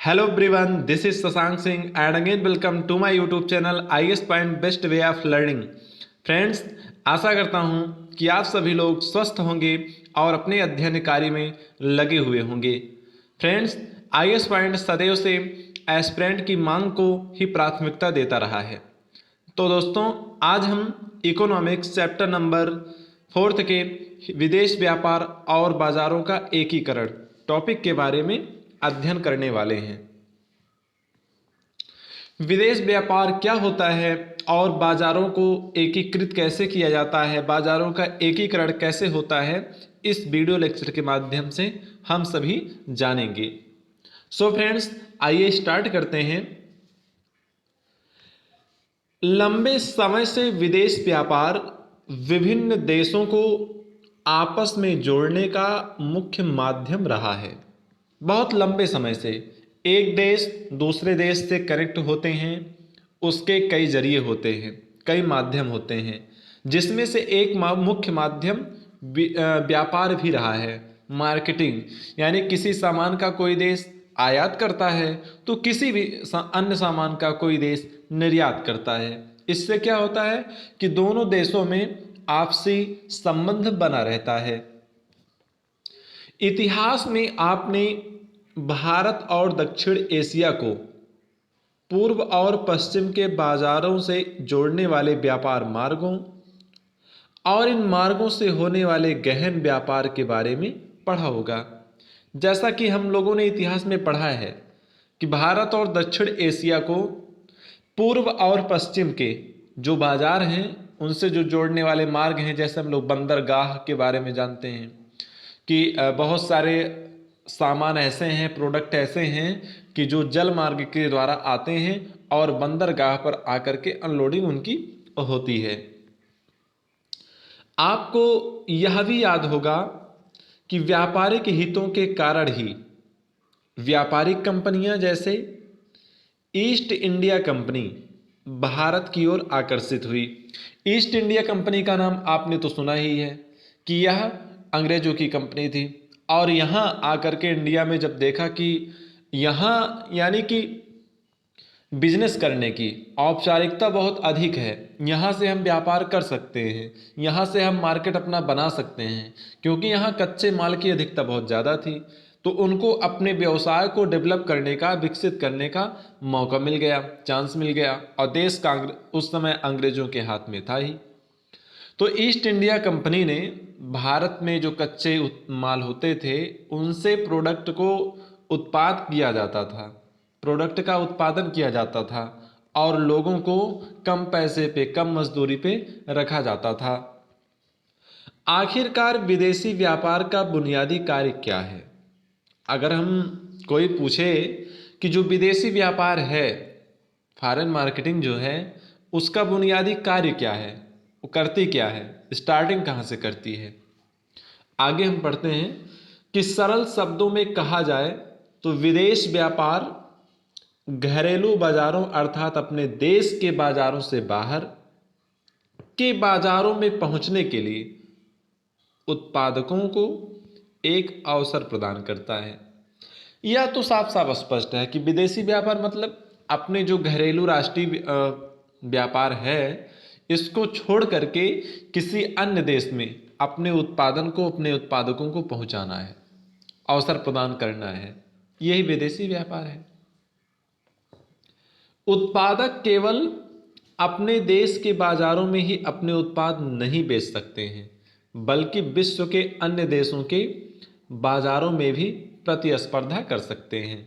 Hello everyone, this is Shashank Singh and again welcome to my YouTube channel IAS point best way of learning. Friends, आशा करता हूं कि आप सभी लोग स्वस्थ होंगे और अपने अध्ययन कार्य में लगे हुए होंगे। फ्रेंड्स, IAS पॉइंट सदैव से एस्पिरेंट की मांग को ही प्राथमिकता देता रहा है। तो दोस्तों, आज हम इकोनॉमिक्स चैप्टर नंबर 4 के विदेश व्यापार और बाजारों का एकीकरण टॉपिक के बारे में अध्ययन करने वाले हैं। विदेश व्यापार क्या होता है और बाजारों को एकीकृत कैसे किया जाता है, बाजारों का एकीकरण कैसे होता है, इस वीडियो लेक्चर के माध्यम से हम सभी जानेंगे। सो फ्रेंड्स, आइए स्टार्ट करते हैं। लंबे समय से विदेश व्यापार विभिन्न देशों को आपस में जोड़ने का मुख्य माध्यम रहा है। बहुत लंबे समय से एक देश दूसरे देश से कनेक्ट होते हैं, उसके कई जरिए होते हैं, कई माध्यम होते हैं, जिसमें से एक मुख्य माध्यम व्यापार भी रहा है, मार्केटिंग। यानी किसी सामान का कोई देश आयात करता है तो किसी भी अन्य सामान का कोई देश निर्यात करता है। इससे क्या होता है कि दोनों देशों में आपसी संबंध बना रहता है। इतिहास में आपने भारत और दक्षिण एशिया को पूर्व और पश्चिम के बाजारों से जोड़ने वाले व्यापार मार्गों और इन मार्गों से होने वाले गहन व्यापार के बारे में पढ़ा होगा। जैसा कि हम लोगों ने इतिहास में पढ़ा है कि भारत और दक्षिण एशिया को पूर्व और पश्चिम के जो बाजार हैं उनसे जो जोड़ने वाले मार्ग हैं, जैसे हम लोग बंदरगाह के बारे में जानते हैं कि बहुत सारे सामान ऐसे हैं, प्रोडक्ट ऐसे हैं कि जो जल मार्ग के द्वारा आते हैं और बंदरगाह पर आकर के अनलोडिंग उनकी होती है। आपको यह भी याद होगा कि व्यापारिक हितों के कारण ही व्यापारिक कंपनियां जैसे ईस्ट इंडिया कंपनी भारत की ओर आकर्षित हुई। ईस्ट इंडिया कंपनी का नाम आपने तो सुना ही है कि यह अंग्रेजों की कंपनी थी और यहाँ आकर के इंडिया में जब देखा कि यहाँ यानी कि बिजनेस करने की औपचारिकता बहुत अधिक है, यहाँ से हम व्यापार कर सकते हैं, यहाँ से हम मार्केट अपना बना सकते हैं, क्योंकि यहाँ कच्चे माल की अधिकता बहुत ज़्यादा थी, तो उनको अपने व्यवसाय को डेवलप करने का, विकसित करने का मौका मिल गया, चांस मिल गया। और देश का उस समय अंग्रेजों के हाथ में था ही। तो ईस्ट इंडिया कंपनी ने भारत में जो कच्चे माल होते थे उनसे प्रोडक्ट को उत्पाद किया जाता था, प्रोडक्ट का उत्पादन किया जाता था और लोगों को कम पैसे पे, कम मजदूरी पे रखा जाता था। आखिरकार विदेशी व्यापार का बुनियादी कार्य क्या है? अगर हम कोई पूछे कि जो विदेशी व्यापार है, फॉरेन मार्केटिंग जो है, उसका बुनियादी कार्य क्या है, वो करती क्या है, स्टार्टिंग कहाँ से करती है, आगे हम पढ़ते हैं कि सरल शब्दों में कहा जाए तो विदेश व्यापार घरेलू बाजारों अर्थात अपने देश के बाजारों से बाहर के बाजारों में पहुंचने के लिए उत्पादकों को एक अवसर प्रदान करता है। यह तो साफ साफ स्पष्ट है कि विदेशी व्यापार मतलब अपने जो घरेलू राष्ट्रीय व्यापार है इसको छोड़ करके किसी अन्य देश में अपने उत्पादन को, अपने उत्पादकों को पहुंचाना है, अवसर प्रदान करना है, यही विदेशी व्यापार है। उत्पादक केवल अपने देश के बाजारों में ही अपने उत्पाद नहीं बेच सकते हैं, बल्कि विश्व के अन्य देशों के बाजारों में भी प्रतिस्पर्धा कर सकते हैं।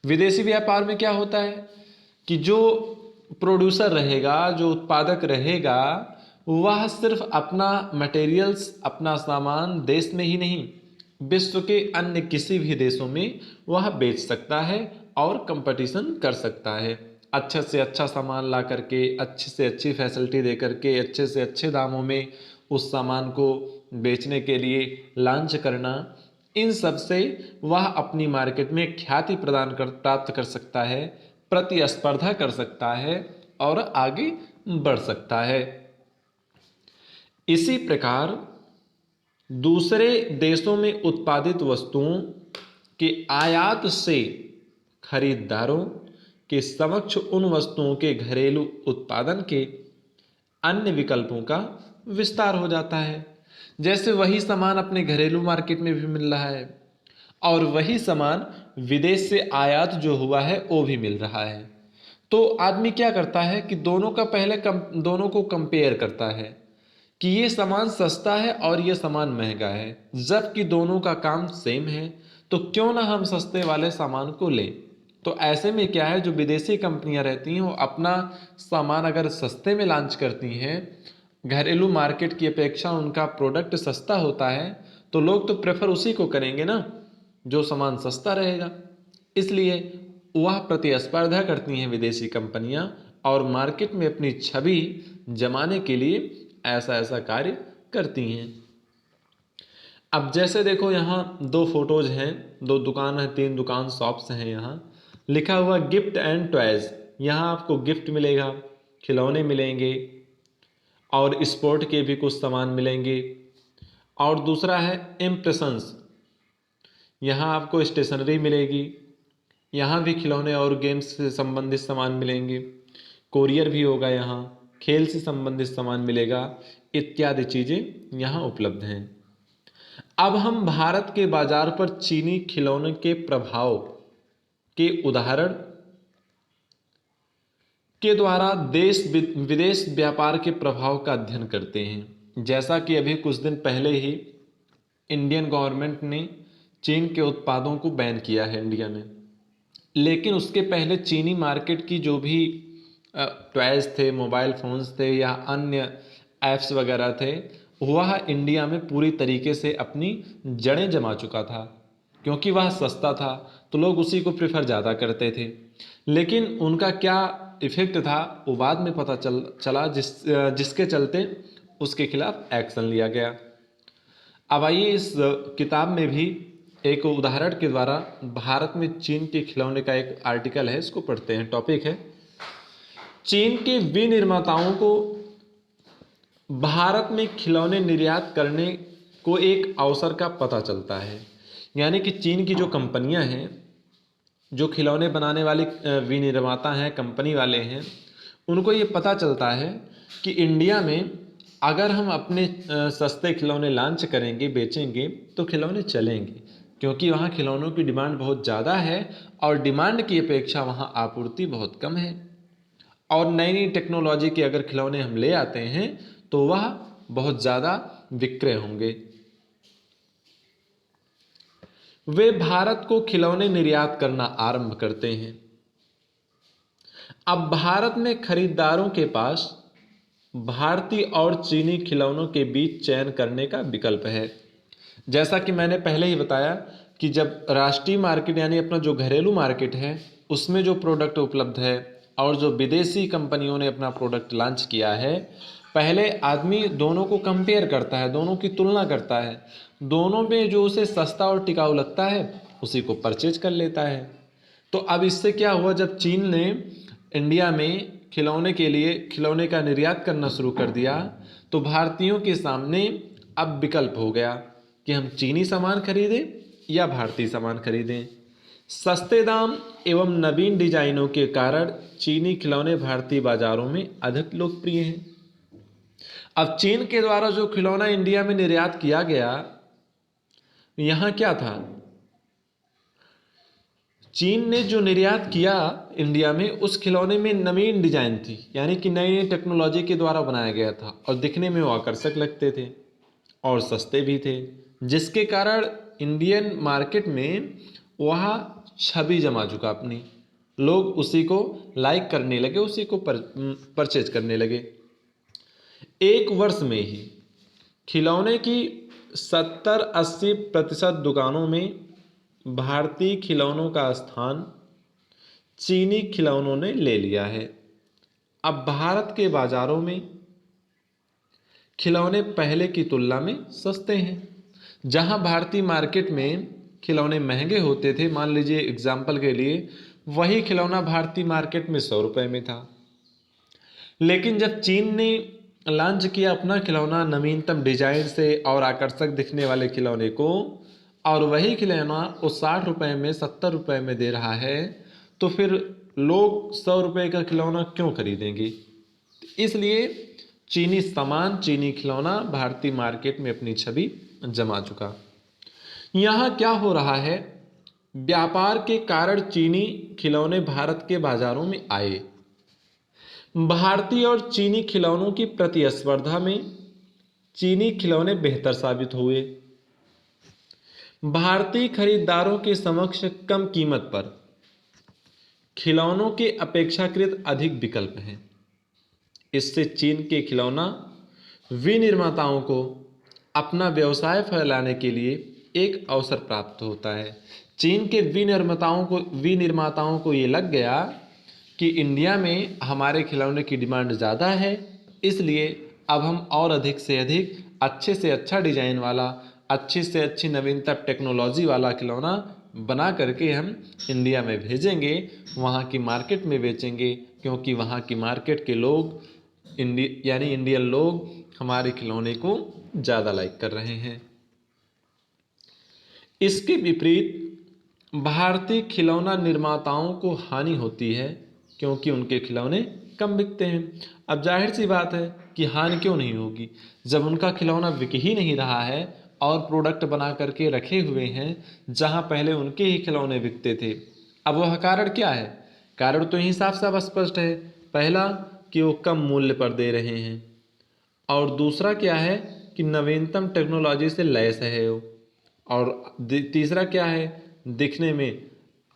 विदेशी व्यापार में क्या होता है कि जो प्रोड्यूसर रहेगा, जो उत्पादक रहेगा, वह सिर्फ अपना मटेरियल्स, अपना सामान देश में ही नहीं, विश्व के अन्य किसी भी देशों में वह बेच सकता है और कंपटीशन कर सकता है। अच्छे से अच्छा सामान ला करके, अच्छे से अच्छी फैसिलिटी दे करके, अच्छे से अच्छे दामों में उस सामान को बेचने के लिए लॉन्च करना, इन सब से वह अपनी मार्केट में ख्याति प्राप्त कर सकता है, प्रतिस्पर्धा कर सकता है और आगे बढ़ सकता है। इसी प्रकार दूसरे देशों में उत्पादित वस्तुओं के आयात से खरीदारों के समक्ष उन वस्तुओं के घरेलू उत्पादन के अन्य विकल्पों का विस्तार हो जाता है। जैसे वही सामान अपने घरेलू मार्केट में भी मिल रहा है और वही सामान विदेश से आयात जो हुआ है वो भी मिल रहा है। तो आदमी क्या करता है कि दोनों को कंपेयर करता है कि ये सामान सस्ता है और ये सामान महंगा है, जबकि दोनों का काम सेम है, तो क्यों ना हम सस्ते वाले सामान को लें। तो ऐसे में क्या है, जो विदेशी कंपनियां रहती हैं वो अपना सामान अगर सस्ते में लॉन्च करती हैं, घरेलू मार्केट की अपेक्षा उनका प्रोडक्ट सस्ता होता है, तो लोग तो प्रेफर उसी को करेंगे ना जो सामान सस्ता रहेगा। इसलिए वह प्रतिस्पर्धा करती हैं विदेशी कंपनियां और मार्केट में अपनी छवि जमाने के लिए ऐसा ऐसा कार्य करती हैं। अब जैसे देखो यहाँ दो फोटोज हैं, दो दुकान है, तीन दुकान शॉप्स हैं। यहाँ लिखा हुआ गिफ्ट एंड टॉयज, यहाँ आपको गिफ्ट मिलेगा, खिलौने मिलेंगे और स्पोर्ट के भी कुछ सामान मिलेंगे। और दूसरा है इम्प्रेशंस, यहाँ आपको स्टेशनरी मिलेगी, यहाँ भी खिलौने और गेम्स से संबंधित सामान मिलेंगे, कोरियर भी होगा, यहाँ खेल से संबंधित सामान मिलेगा, इत्यादि चीज़ें यहाँ उपलब्ध हैं। अब हम भारत के बाजार पर चीनी खिलौने के प्रभाव के उदाहरण के द्वारा देश विदेश व्यापार के प्रभाव का अध्ययन करते हैं। जैसा कि अभी कुछ दिन पहले ही इंडियन गवर्नमेंट ने चीन के उत्पादों को बैन किया है इंडिया में, लेकिन उसके पहले चीनी मार्केट की जो भी टॉयज़ थे, मोबाइल फ़ोन्स थे या अन्य ऐप्स वगैरह थे, वह इंडिया में पूरी तरीके से अपनी जड़ें जमा चुका था, क्योंकि वह सस्ता था तो लोग उसी को प्रेफर ज़्यादा करते थे। लेकिन उनका क्या इफ़ेक्ट था वो बाद में पता चला, जिसके चलते उसके खिलाफ एक्शन लिया गया। अब आइए इस किताब में भी एक उदाहरण के द्वारा भारत में चीन के खिलौने का एक आर्टिकल है, इसको पढ़ते हैं। टॉपिक है चीन के विनिर्माताओं को भारत में खिलौने निर्यात करने को एक अवसर का पता चलता है। यानी कि चीन की जो कंपनियां हैं, जो खिलौने बनाने वाली विनिर्माता हैं, कंपनी वाले हैं, उनको ये पता चलता है कि इंडिया में अगर हम अपने सस्ते खिलौने लॉन्च करेंगे, बेचेंगे, तो खिलौने चलेंगे, क्योंकि वहाँ खिलौनों की डिमांड बहुत ज़्यादा है और डिमांड की अपेक्षा वहाँ आपूर्ति बहुत कम है। और नई नई टेक्नोलॉजी के अगर खिलौने हम ले आते हैं तो वह बहुत ज़्यादा विक्रय होंगे। वे भारत को खिलौने निर्यात करना आरंभ करते हैं। अब भारत में खरीदारों के पास भारतीय और चीनी खिलौनों के बीच चयन करने का विकल्प है। जैसा कि मैंने पहले ही बताया कि जब राष्ट्रीय मार्केट यानी अपना जो घरेलू मार्केट है उसमें जो प्रोडक्ट उपलब्ध है और जो विदेशी कंपनियों ने अपना प्रोडक्ट लॉन्च किया है, पहले आदमी दोनों को कंपेयर करता है, दोनों की तुलना करता है, दोनों में जो उसे सस्ता और टिकाऊ लगता है उसी को परचेज कर लेता है। तो अब इससे क्या हुआ, जब चीन ने इंडिया में खिलौने का निर्यात करना शुरू कर दिया तो भारतीयों के सामने अब विकल्प हो गया कि हम चीनी सामान खरीदें या भारतीय सामान खरीदें। सस्ते दाम एवं नवीन डिजाइनों के कारण चीनी खिलौने भारतीय बाजारों में अधिक लोकप्रिय हैं। अब चीन के द्वारा जो खिलौना इंडिया में निर्यात किया गया, यहाँ क्या था, चीन ने जो निर्यात किया इंडिया में उस खिलौने में नवीन डिजाइन थी, यानी कि नई नई टेक्नोलॉजी के द्वारा बनाया गया था और दिखने में वो आकर्षक लगते थे और सस्ते भी थे, जिसके कारण इंडियन मार्केट में वह छवि जमा चुका अपनी, लोग उसी को लाइक करने लगे, उसी को परचेज करने लगे। एक वर्ष में ही खिलौने की 70-80% दुकानों में भारतीय खिलौनों का स्थान चीनी खिलौनों ने ले लिया है। अब भारत के बाजारों में खिलौने पहले की तुलना में सस्ते हैं। जहां भारतीय मार्केट में खिलौने महंगे होते थे, मान लीजिए एग्जाम्पल के लिए वही खिलौना भारतीय मार्केट में 100 रुपये में था, लेकिन जब चीन ने लॉन्च किया अपना खिलौना नवीनतम डिजाइन से और आकर्षक दिखने वाले खिलौने को, और वही खिलौना वो 60 रुपये में 70 रुपये में दे रहा है, तो फिर लोग 100 रुपये का खिलौना क्यों खरीदेंगे। इसलिए चीनी सामान, चीनी खिलौना भारतीय मार्केट में अपनी छवि जमा चुका। यहाँ क्या हो रहा है, व्यापार के कारण चीनी खिलौने भारत के बाजारों में आए। भारतीय और चीनी खिलौनों की प्रतिस्पर्धा में चीनी खिलौने बेहतर साबित हुए। भारतीय खरीदारों के समक्ष कम कीमत पर खिलौनों के अपेक्षाकृत अधिक विकल्प हैं। इससे चीन के खिलौना विनिर्माताओं को अपना व्यवसाय फैलाने के लिए एक अवसर प्राप्त होता है। चीन के विनिर्माताओं को ये लग गया कि इंडिया में हमारे खिलौने की डिमांड ज़्यादा है, इसलिए अब हम और अधिक से अधिक अच्छे से अच्छा डिजाइन वाला, अच्छी से अच्छी नवीनतम टेक्नोलॉजी वाला खिलौना बना करके हम इंडिया में भेजेंगे, वहाँ की मार्केट में बेचेंगे, क्योंकि वहाँ की मार्केट के लोग इंडियन लोग हमारे खिलौने को ज़्यादा लाइक कर रहे हैं। इसके विपरीत भारतीय खिलौना निर्माताओं को हानि होती है, क्योंकि उनके खिलौने कम बिकते हैं। अब जाहिर सी बात है कि हानि क्यों नहीं होगी, जब उनका खिलौना बिक ही नहीं रहा है और प्रोडक्ट बना करके रखे हुए हैं जहां पहले उनके ही खिलौने बिकते थे। अब वह कारण क्या है, कारण तो यही साफ साफ स्पष्ट है। पहला कि वो कम मूल्य पर दे रहे हैं, और दूसरा क्या है कि नवीनतम टेक्नोलॉजी से लैस है वो, और तीसरा क्या है, दिखने में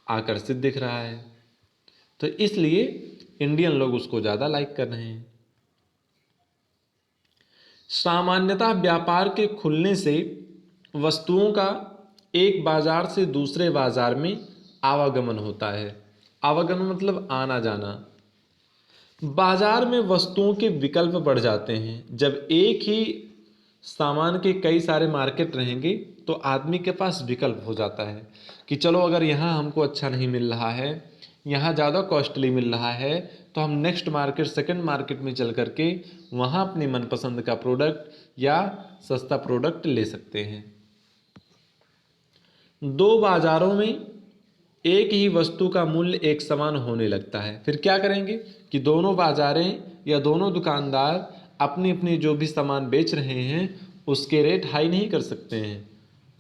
आकर्षित दिख रहा है, तो इसलिए इंडियन लोग उसको ज़्यादा लाइक कर रहे हैं। सामान्यतः व्यापार के खुलने से वस्तुओं का एक बाजार से दूसरे बाजार में आवागमन होता है। आवागमन मतलब आना जाना। बाजार में वस्तुओं के विकल्प बढ़ जाते हैं। जब एक ही सामान के कई सारे मार्केट रहेंगे तो आदमी के पास विकल्प हो जाता है कि चलो अगर यहाँ हमको अच्छा नहीं मिल रहा है, यहाँ ज़्यादा कॉस्टली मिल रहा है, तो हम नेक्स्ट मार्केट, सेकंड मार्केट में चल करके वहाँ अपनी मनपसंद का प्रोडक्ट या सस्ता प्रोडक्ट ले सकते हैं। दो बाजारों में एक ही वस्तु का मूल्य एक समान होने लगता है, फिर क्या करेंगे कि दोनों बाजारें या दोनों दुकानदार अपनी अपनी जो भी सामान बेच रहे हैं उसके रेट हाई नहीं कर सकते हैं,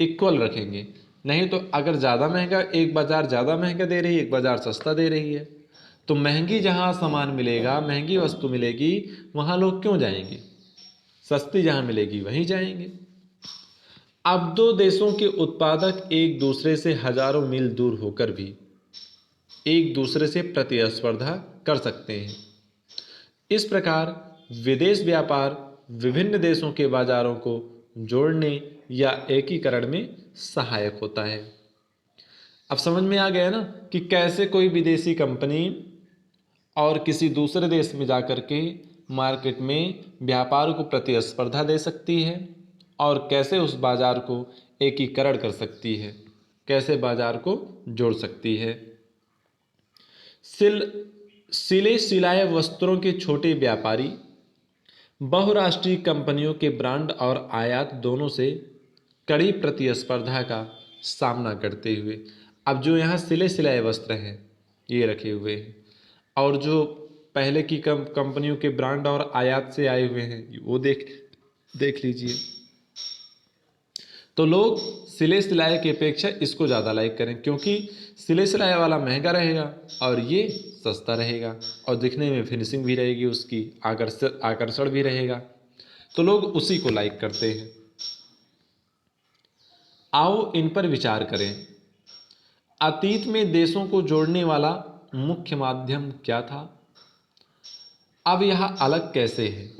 इक्वल रखेंगे। नहीं तो अगर ज़्यादा महंगा, एक बाज़ार ज़्यादा महंगा दे रही है, एक बाज़ार सस्ता दे रही है, तो महंगी जहाँ सामान मिलेगा, महंगी वस्तु मिलेगी, वहाँ लोग क्यों जाएंगे, सस्ती जहाँ मिलेगी वहीं जाएंगे। अब दो देशों के उत्पादक एक दूसरे से हजारों मील दूर होकर भी एक दूसरे से प्रतिस्पर्धा कर सकते हैं। इस प्रकार विदेश व्यापार विभिन्न देशों के बाजारों को जोड़ने या एकीकरण में सहायक होता है। अब समझ में आ गया ना कि कैसे कोई विदेशी कंपनी और किसी दूसरे देश में जाकर के मार्केट में व्यापार को प्रतिस्पर्धा दे सकती है, और कैसे उस बाजार को एकीकरण कर सकती है, कैसे बाजार को जोड़ सकती है। सिले सिलाए वस्त्रों के छोटे व्यापारी बहुराष्ट्रीय कंपनियों के ब्रांड और आयात दोनों से कड़ी प्रतिस्पर्धा का सामना करते हुए, अब जो यहाँ सिले सिलाए वस्त्र हैं ये रखे हुए हैं, और जो पहले की कंपनियों के ब्रांड और आयात से आए हुए हैं वो देख लीजिए। तो लोग सिले सिलाए की अपेक्षा इसको ज़्यादा लाइक करें, क्योंकि सिले सिलाए वाला महंगा रहेगा और ये सस्ता रहेगा, और दिखने में फिनिशिंग भी रहेगी, उसकी आकर्षण भी रहेगा, तो लोग उसी को लाइक करते हैं। आओ इन पर विचार करें। अतीत में देशों को जोड़ने वाला मुख्य माध्यम क्या था, अब यह अलग कैसे है?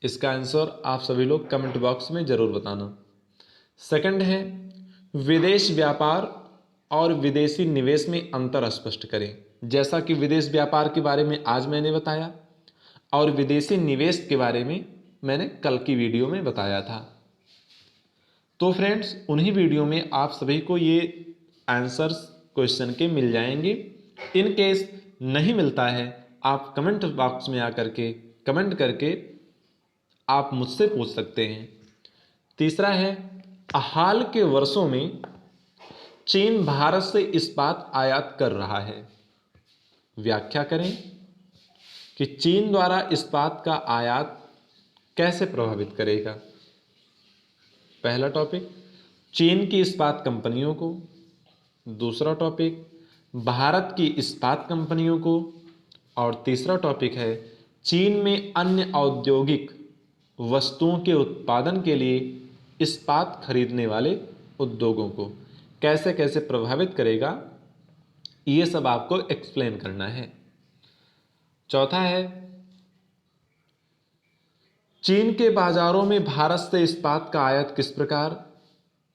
इसका आंसर आप सभी लोग कमेंट बॉक्स में जरूर बताना। सेकंड है, विदेश व्यापार और विदेशी निवेश में अंतर स्पष्ट करें। जैसा कि विदेश व्यापार के बारे में आज मैंने बताया और विदेशी निवेश के बारे में मैंने कल की वीडियो में बताया था। तो फ्रेंड्स, उन्हीं वीडियो में आप सभी को ये आंसर्स क्वेश्चन के मिल जाएंगे। इन केस नहीं मिलता है, आप कमेंट बॉक्स में आकर के कमेंट करके आप मुझसे पूछ सकते हैं। तीसरा है, हाल के वर्षों में चीन भारत से इस्पात आयात कर रहा है। व्याख्या करें कि चीन द्वारा इस्पात का आयात कैसे प्रभावित करेगा। पहला टॉपिक, चीन की इस्पात कंपनियों को। दूसरा टॉपिक, भारत की इस्पात कंपनियों को। और तीसरा टॉपिक है, चीन में अन्य औद्योगिक वस्तुओं के उत्पादन के लिए इस्पात खरीदने वाले उद्योगों को कैसे कैसे प्रभावित करेगा, ये सब आपको एक्सप्लेन करना है। चौथा है, चीन के बाजारों में भारत से इस्पात का आयात किस प्रकार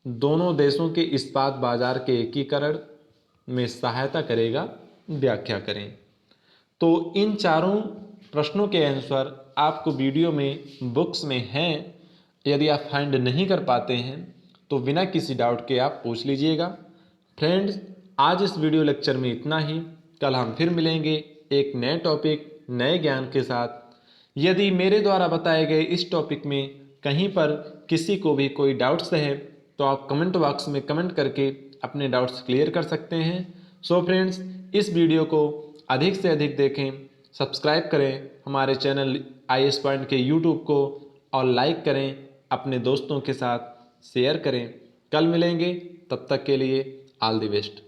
दोनों देशों के इस्पात बाजार के एकीकरण में सहायता करेगा। व्याख्या करें। तो इन चारों प्रश्नों के आंसर आपको वीडियो में बुक्स में हैं। यदि आप फाइंड नहीं कर पाते हैं तो बिना किसी डाउट के आप पूछ लीजिएगा। फ्रेंड्स, आज इस वीडियो लेक्चर में इतना ही। कल हम फिर मिलेंगे एक नए टॉपिक, नए ज्ञान के साथ। यदि मेरे द्वारा बताए गए इस टॉपिक में कहीं पर किसी को भी कोई डाउट्स है तो आप कमेंट बॉक्स में कमेंट करके अपने डाउट्स क्लियर कर सकते हैं। सो फ्रेंड्स, इस वीडियो को अधिक से अधिक देखें, सब्सक्राइब करें हमारे चैनल IAS पॉइंट के यूट्यूब को और लाइक करें, अपने दोस्तों के साथ शेयर करें। कल मिलेंगे, तब तक के लिए ऑल द बेस्ट।